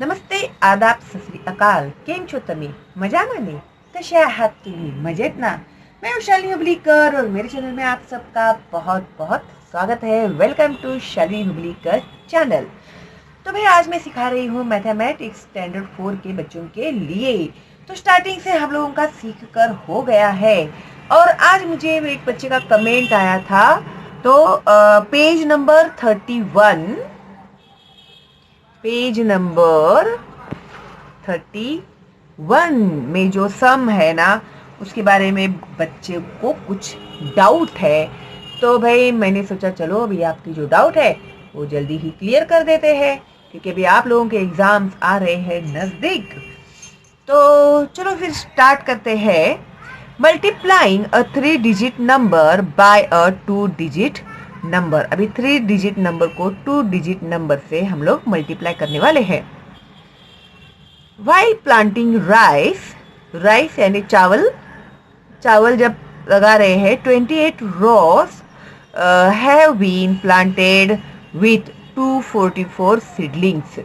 नमस्ते, आदाब, सत श्री अकाल. केम छो तमी? मजामा ने? कसे आहात तुम्ही? मजेत ना? मैं हूँ शालिनी हुबलीकर और मेरे चैनल में आप सबका बहुत बहुत स्वागत है. Welcome to Shalini Hublikar channel. तो भाई आज मैं सिखा रही हूँ मैथमेटिक्स स्टैंडर्ड 4 के बच्चों के लिए. तो स्टार्टिंग से हम लोगों का सीख कर हो गया है और आज मुझे एक बच्चे का कमेंट आया था. तो पेज नंबर 31 में जो सम है ना उसके बारे में बच्चे को कुछ डाउट है. तो भाई मैंने सोचा चलो अभी आपकी जो डाउट है वो जल्दी ही क्लियर कर देते हैं क्योंकि अभी आप लोगों के एग्जाम्स आ रहे हैं नजदीक. तो चलो फिर स्टार्ट करते हैं. Multiplying a 3 digit number by a 2 digit number. अभी 3 डिजिट नंबर को 2 डिजिट नंबर से हम लोग मल्टीप्लाई करने वाले हैं. वाइल प्लांटिंग राइस यानी चावल जब लगा रहे हैं 28 rows have been planted with 244 seedlings.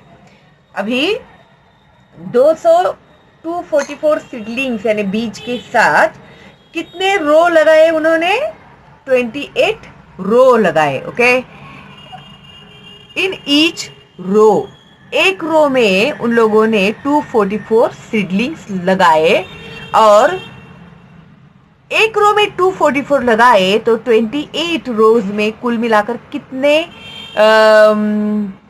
अभी 244 सीडलिंग्स यानी बीज के साथ कितने रो लगाए उन्होंने? 28 रो लगाए. ओके, इन ईच रो, एक रो में उन लोगों ने 244 सीडलिंग्स लगाए और एक रो में 244 लगाए तो 28 रोज में कुल मिलाकर कितने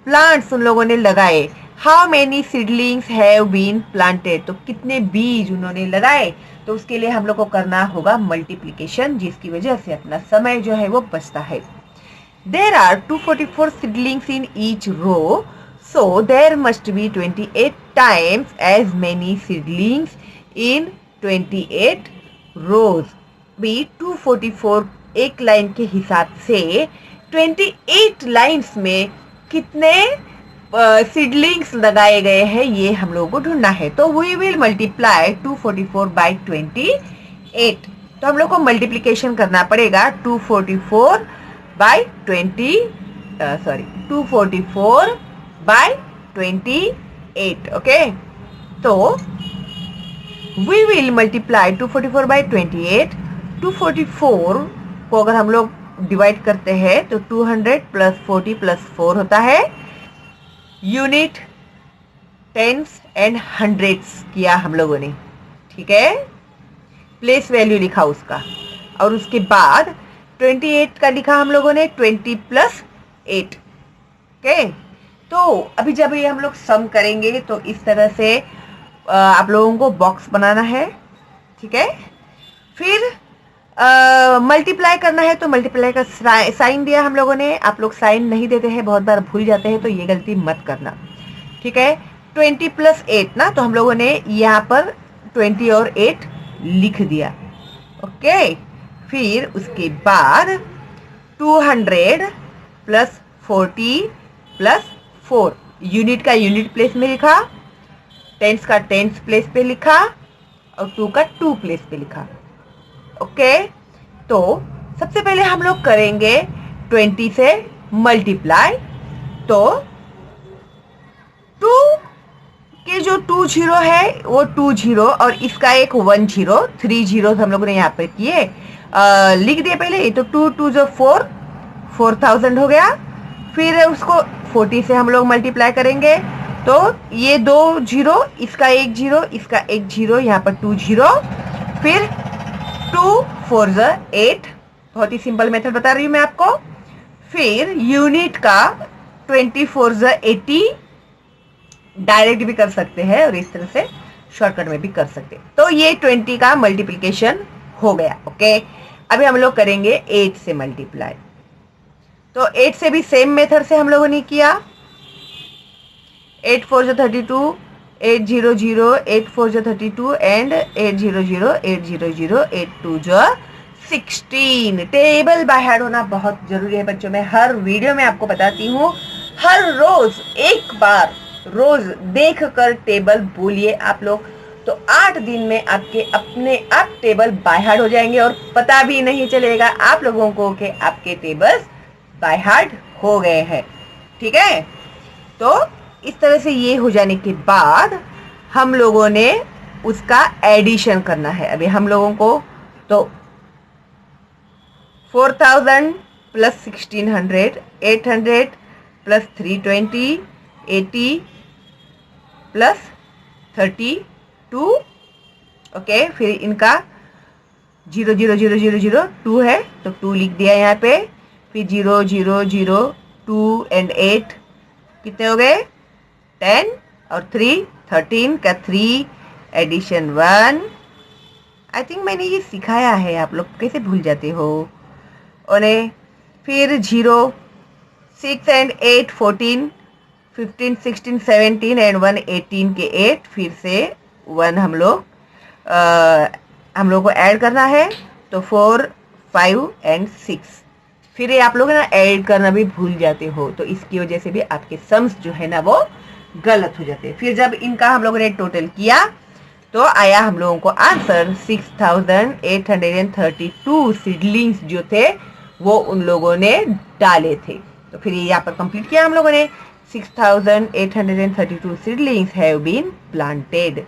प्लांट्स उन लोगों ने लगाए? How many seedlings have been planted. तो कितने बीज उन्होंने लगाए? तो उसके लिए हम लोग को करना होगा मल्टीप्लिकेशन, जिसकी वजह से अपना समय जो है वो बचता है. There are 244 seedlings in each row, so there must be 28 times as many seedlings in 28 rows. भी 244 एक लाइन के हिसाब से 28 लाइन्स में कितने सीडलिंग्स लगाए गए हैं ये हम लोगों को ढूंढना है. तो we will multiply 244 by 28. तो हम लोग को मल्टीप्लिकेशन करना पड़ेगा 244 by 244 by 28. ओके, तो we will multiply 244 by 28. 244 को अगर हम लोग डिवाइड करते हैं तो 200 प्लस 40 प्लस 4 होता है. यूनिट टेंस एंड हंड्रेड्स किया हम लोगों ने. ठीक है, प्लेस वैल्यू लिखा उसका और उसके बाद 28 का लिखा हम लोगों ने 20 प्लस 8. ओके, तो अभी जब ये हम लोग सम करेंगे तो इस तरह से आप लोगों को बॉक्स बनाना है. ठीक है, फिर मल्टीप्लाई करना है तो मल्टीप्लाई का साइन दिया हम लोगों ने. आप लोग साइन नहीं देते हैं, बहुत बार भूल जाते हैं, तो ये गलती मत करना. ठीक है, 20 प्लस 8 ना, तो हम लोगों ने यहाँ पर 20 और 8 लिख दिया. ओके, फिर उसके बाद 200 प्लस 40 प्लस 4, यूनिट का यूनिट प्लेस में लिखा, टेंस का टेंस प्लेस पे लिखा और 2 का 2 प्लेस पे लिखा. ओके, तो सबसे पहले हम लोग करेंगे 20 से मल्टीप्लाई. तो 2 के जो 2 जीरो है वो 2 जीरो और इसका एक 1 जीरो, 3 जीरो हम लोगों ने यहाँ पर किए, लिख दिए पहले. ये तो 2 2 जो 4, 4000 हो गया. फिर उसको 40 से हम लोग मल्टीप्लाई करेंगे तो ये 2 जीरो, इसका 1 जीरो, इसका 1 जीरो, यहाँ पर 2 जीरो. फिर 2 4 8, बहुत ही सिंपल मेथड बता रही हूँ मैं आपको. फिर यूनिट का 24 80, डायरेक्ट भी कर सकते हैं और इस तरह से शॉर्टकट में भी कर सकते हैं. तो ये 20 का मल्टीप्लिकेशन हो गया. ओके, अभी हम लोग करेंगे 8 से मल्टीप्लाई. तो 8 से भी सेम मेथड से हम लोगों ने किया. 8 4 32, 8 0 0, 8 4 32 एंड 8 0 0, 8 0 0, 8 2 16. टेबल बाय हार्ट होना बहुत जरूरी है बच्चों में. हर वीडियो में आपको बताती हूँ, हर रोज एक बार रोज देख कर टेबल बोलिए आप लोग, तो 8 दिन में आपके अपने आप टेबल बाय हार्ट हो जाएंगे और पता भी नहीं चलेगा आप लोगों को कि आपके टेबल्स बाय हार्ट हो गए हैं. ठीक है, तो इस तरह से ये हो जाने के बाद हम लोगों ने उसका एडिशन करना है। अभी हम लोगों को तो 4000 प्लस 1600, 800 प्लस 320, 80 प्लस 32, ओके। फिर इनका 0 0 0 0 0 2 है तो 2 लिख दिया यहाँ पे। फिर 0 0 0 2 एंड 8 कितने हो गए 10 और 3 13 का 3 एडिशन 1। आई थिंक मैंने ये सिखाया है, आप लोग कैसे भूल जाते हो। और फिर 0 6 एंड 8 14 15 16 17 एंड 1 18 के 8 फिर से 1 हम लोग को ऐड करना है तो 4 5 एंड 6। फिर ये आप लोग ना ऐड करना भी भूल जाते हो तो इसकी वजह से भी आपके सम्स जो है ना वो गलत हो जाते हैं। फिर जब इनका हम लोगों ने टोटल किया तो आया हम लोगों को आंसर 6832 सीडलिंग्स जो थे वो उन लोगों ने डाले थे। तो फिर ये यहाँ पर कंप्लीट किया हम लोगों ने 6832 सीडलिंग्स हैव बीन प्लांटेड।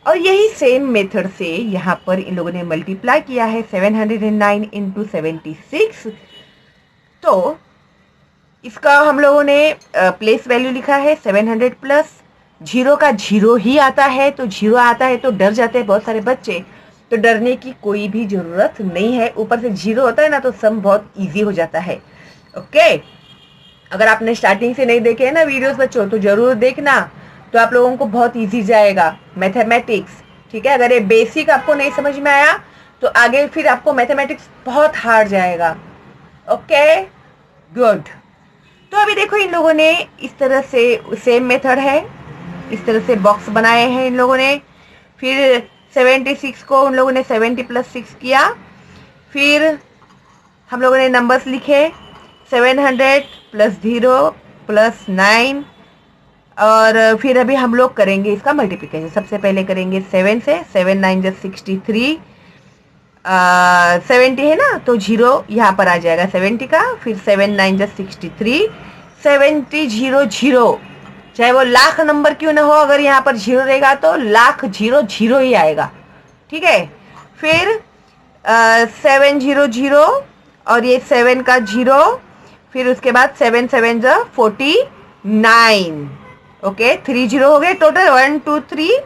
और यही सेम मेथड से यहाँ पर इन लोगों ने मल्टीप्लाई किया है 709 इंटू 76। तो इसका हम लोगों ने प्लेस वैल्यू लिखा है 700 प्लस 0 का 0 ही आता है तो 0 आता है तो डर जाते हैं बहुत सारे बच्चे। तो डरने की कोई भी ज़रूरत नहीं है, ऊपर से 0 होता है ना तो सम बहुत इजी हो जाता है। ओके, अगर आपने स्टार्टिंग से नहीं देखे है ना वीडियोस बच्चों तो ज़रूर देखना, तो आप लोगों को बहुत इजी जाएगा मैथमेटिक्स। ठीक है, अगर ये बेसिक आपको नहीं समझ में आया तो आगे फिर आपको मैथमेटिक्स बहुत हार्ड जाएगा। Okay good. तो अभी देखो इन लोगों ने इस तरह से सेम मेथड है, इस तरह से बॉक्स बनाए हैं इन लोगों ने। फिर 76 को उन लोगों ने 70 प्लस 6 किया। फिर हम लोगों ने नंबर्स लिखे 700 प्लस 0 प्लस 9। और फिर अभी हम लोग करेंगे इसका मल्टीप्लिकेशन। सबसे पहले करेंगे 7 से, 7 9 जा 63, 70 है ना तो 0 यहाँ पर आ जाएगा 70 का। फिर 7 9 जा 63, 70 0 0, चाहे वो लाख नंबर क्यों ना हो, अगर यहाँ पर 0 रहेगा तो लाख 0 0 ही आएगा। ठीक है, फिर 7 0 0 और ये 7 का 0, फिर उसके बाद 7 7 जा 49। ओके 3 0 हो गए टोटल, 1 2 3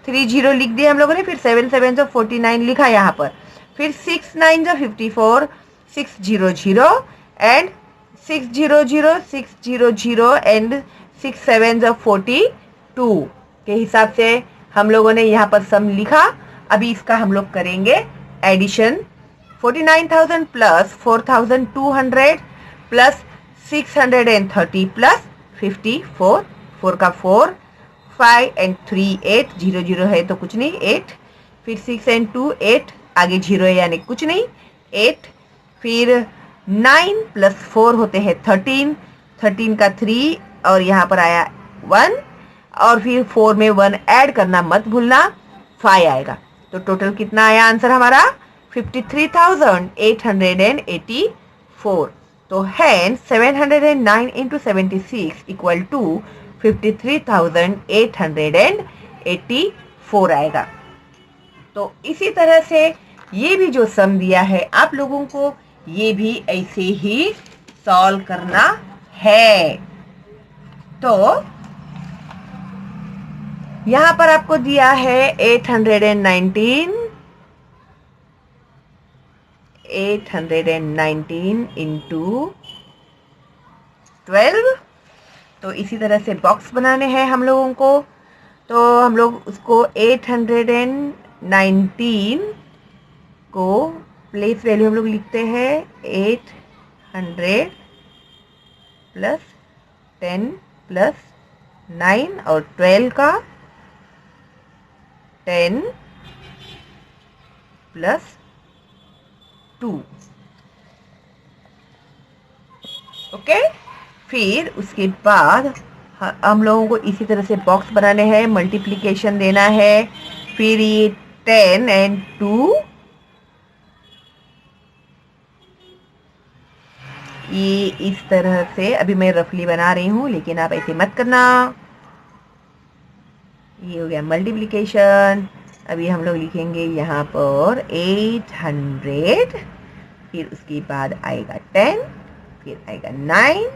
3 0 लिख दिए हम लोगों ने। फिर 7 7 जा 49 लिखा यहाँ पर। फिर 6 9 जा 54, 6 0 0 एंड 6 0 0 6 0 0 एंड 6 7 जा 42 के हिसाब से हम लोगों ने यहाँ पर सम लिखा। अभी इसका हम लोग करेंगे एडिशन। 49,000 प्लस 4,200 प्लस 630 प्लस 54, 4 का 4, 5 एंड 3 8, 0 0 है तो कुछ नहीं 8। फिर 6 एंड 2 8, आगे 0 है यानी कुछ नहीं 8। फिर 9 प्लस 4 होते हैं 13, 13 का 3 और यहाँ पर आया 1 और फिर 4 में 1 ऐड करना मत भूलना, 5 आएगा। तो टोटल कितना आया आंसर हमारा 53,884। तो हैंस 709 इंटू 76 इक्वल टू 53,884 आएगा। तो इसी तरह से ये भी जो सम दिया है आप लोगों को ये भी ऐसे ही सॉल्व करना है। तो यहां पर आपको दिया है 819 इंटू 12। तो इसी तरह से बॉक्स बनाने हैं हम लोगों को। तो हम लोग उसको 819 को प्लेस वैल्यू हम लोग लिखते हैं 800 प्लस 10 प्लस 9 और 12 का 10 प्लस 2। ओके, फिर उसके बाद हम लोगों को इसी तरह से बॉक्स बनाने हैं, मल्टीप्लिकेशन देना है। फिर ये 10 एंड 2, ये इस तरह से अभी मैं रफली बना रही हूँ लेकिन आप ऐसे मत करना। ये हो गया मल्टीप्लिकेशन। अभी हम लोग लिखेंगे यहाँ पर 800, फिर उसके बाद आएगा 10, फिर आएगा 9,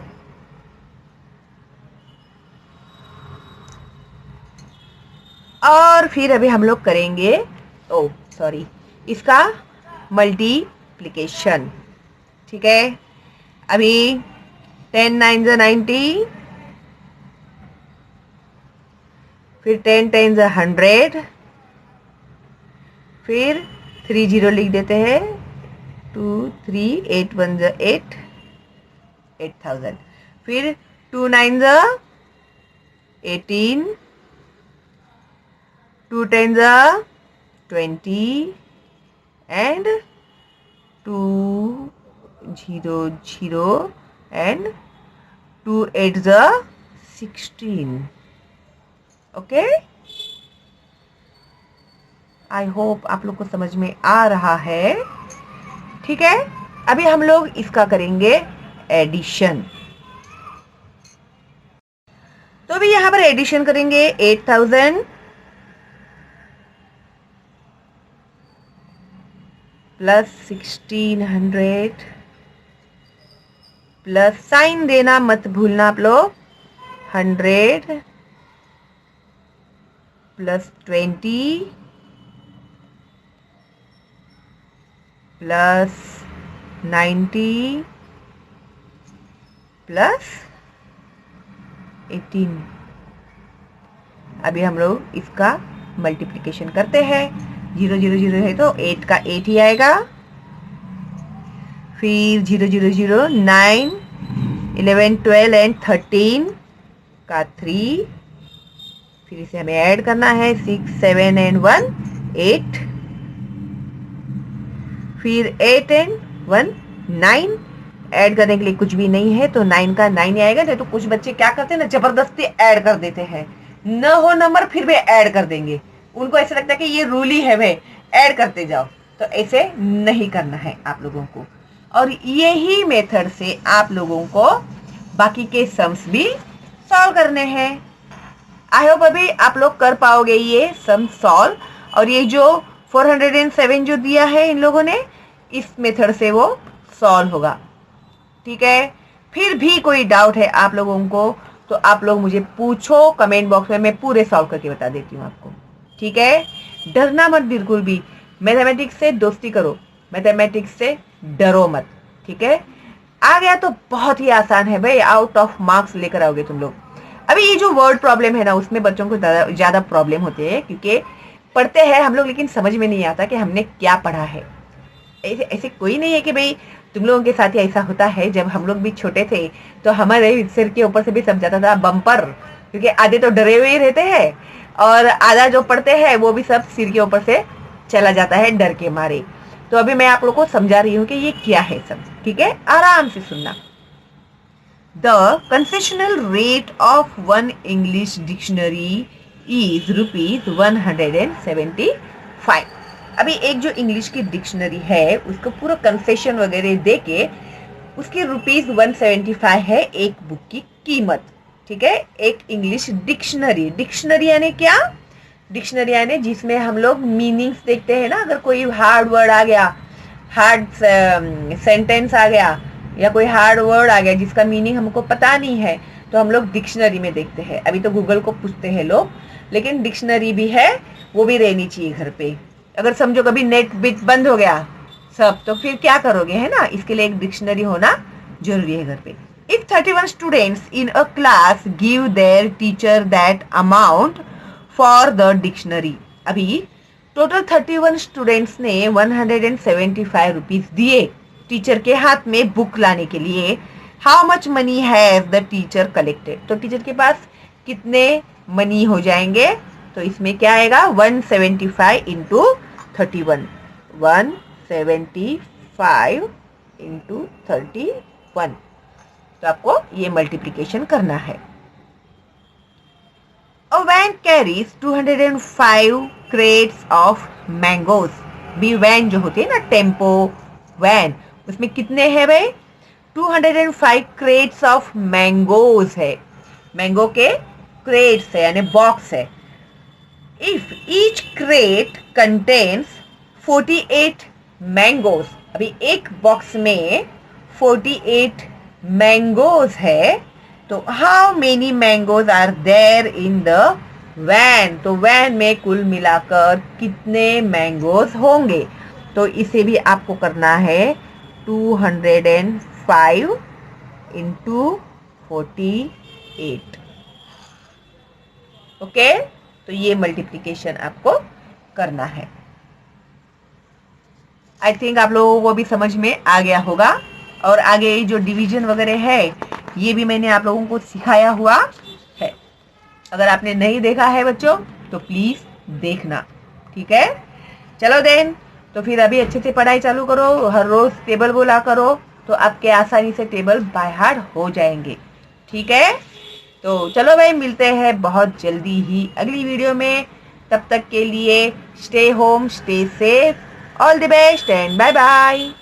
और फिर अभी हम लोग करेंगे इसका मल्टीप्लिकेशन। ठीक है, अभी 10 9 ज़ा 90, फिर 10 10 ज़ा 100, फिर 3 0 लिख देते हैं, 2 3 8 1 ज़ा 8, 8000, फिर 2 9 ज़ा 18, 2 10 ज़ा 20, and 2 0 0 and 2 8 ज़ा 16। ओके, आई होप आप लोग को समझ में आ रहा है। ठीक है, अभी हम लोग इसका करेंगे एडिशन। तो अभी यहाँ पर एडिशन करेंगे 8000 प्लस 1600 प्लस साइन देना मत भूलना आप लोग, 100 प्लस 20 प्लस 90 प्लस 18। अभी हम लोग इसका मल्टीप्लिकेशन करते हैं। 0 0 0 है तो 8 का 8 ही आएगा, फिर 0 0 0 9 11 12 एंड 13 का 3, फिर इसे हमें ऐड करना है 6 7 एंड 1 8, फिर 8 एंड 1 9, ऐड करने के लिए कुछ भी नहीं है तो 9 का 9 ही आएगा। नहीं तो कुछ बच्चे क्या करते हैं ना, जबरदस्ती ऐड कर देते हैं, न हो नंबर फिर भी ऐड कर देंगे। उनको ऐसा लगता है कि ये रूल ही है भाई, ऐड करते जाओ। तो ऐसे नहीं करना है आप लोगों को, और यही मेथड से आप लोगों को बाकी के सम्स भी सॉल्व करने हैं। आई होप अभी आप लोग कर पाओगे ये सम सॉल्व, और ये जो 407 जो दिया है इन लोगों ने, इस मेथड से वो सॉल्व होगा। ठीक है, फिर भी कोई डाउट है आप लोगों को तो आप लोग मुझे पूछो कमेंट बॉक्स में, मैं पूरे सॉल्व करके बता देती हूँ आपको। ठीक है, डरना मत बिल्कुल भी, मैथमेटिक्स से दोस्ती करो, मैथमेटिक्स से डरो मत। ठीक है, आ गया तो बहुत ही आसान है भाई, आउट ऑफ मार्क्स लेकर आओगे तुम लोग। अभी ये जो वर्ड प्रॉब्लम है ना, उसमें बच्चों को ज़्यादा प्रॉब्लम होती है, क्योंकि पढ़ते हैं हम लोग लेकिन समझ में नहीं आता कि हमने क्या पढ़ा है। ऐसे ऐसे कोई नहीं है कि भाई तुम लोगों के साथ ही ऐसा होता है। जब हम लोग भी छोटे थे तो हमारे सिर के ऊपर से भी सब जाता था बम्पर, क्योंकि आधे तो डरे हुए ही रहते हैं और आधा जो पढ़ते हैं वो भी सब सिर के ऊपर से चला जाता है डर के मारे। तो अभी मैं आप लोग को समझा रही हूँ कि ये क्या है सब। ठीक है, आराम से सुनना। The concessional rate of one English dictionary is ₹175। अभी एक जो इंग्लिश की डिक्शनरी है उसको पूरा कंसेशन वगैरह दे के उसकी ₹175 है एक बुक की कीमत। ठीक है, एक इंग्लिश डिक्शनरी, डिक्शनरी यानी क्या, डिक्शनरी यानी जिसमें हम लोग मीनिंग्स देखते हैं ना। अगर कोई हार्ड वर्ड आ गया, हार्ड सेंटेंस आ गया, या कोई हार्ड वर्ड आ गया जिसका मीनिंग हमको पता नहीं है, तो हम लोग डिक्शनरी में देखते हैं। अभी तो गूगल को पूछते हैं लोग, लेकिन डिक्शनरी भी है, वो भी रहनी चाहिए घर पे। अगर समझो कभी नेट बिट बंद हो गया सब, तो फिर क्या करोगे, है ना। इसके लिए एक डिक्शनरी होना जरूरी है घर पे। If 31 students in a class give their teacher that amount for the dictionary, अभी टोटल 31 स्टूडेंट्स ने 175 रुपीज दिए टीचर के हाथ में बुक लाने के लिए। How much money has the teacher collected, तो टीचर के पास कितने मनी हो जाएंगे। तो इसमें क्या आएगा, 175 इंटू 31, 175 इंटू 31। तो आपको ये मल्टीप्लिकेशन करना है। A van carries 205 crates of mangoes। भी वैन जो होती है ना, टेम्पो वैन, उसमें कितने हैं भाई, 205 क्रेट्स ऑफ मैंगोज है। मैंगो के क्रेट्स है यानी बॉक्स है। If each crate contains 48 mangoes, अभी एक बॉक्स में 48 मैंगोज है, तो how many mangoes are there in the van, तो वैन में कुल मिलाकर कितने मैंगोज होंगे। तो इसे भी आपको करना है 205 इंटू 48। ओके, तो ये मल्टीप्लिकेशन आपको करना है। आई थिंक आप लोगों को भी समझ में आ गया होगा। और आगे जो डिवीजन वगैरह है ये भी मैंने आप लोगों को सिखाया हुआ है। अगर आपने नहीं देखा है बच्चों तो प्लीज देखना, ठीक है। चलो देन, तो फिर अभी अच्छे से पढ़ाई चालू करो, हर रोज टेबल बोला करो, तो आपके आसानी से टेबल बाय हार्ट हो जाएंगे, ठीक है। तो चलो भाई, मिलते हैं बहुत जल्दी ही अगली वीडियो में। तब तक के लिए stay home, stay safe, all the best and bye bye.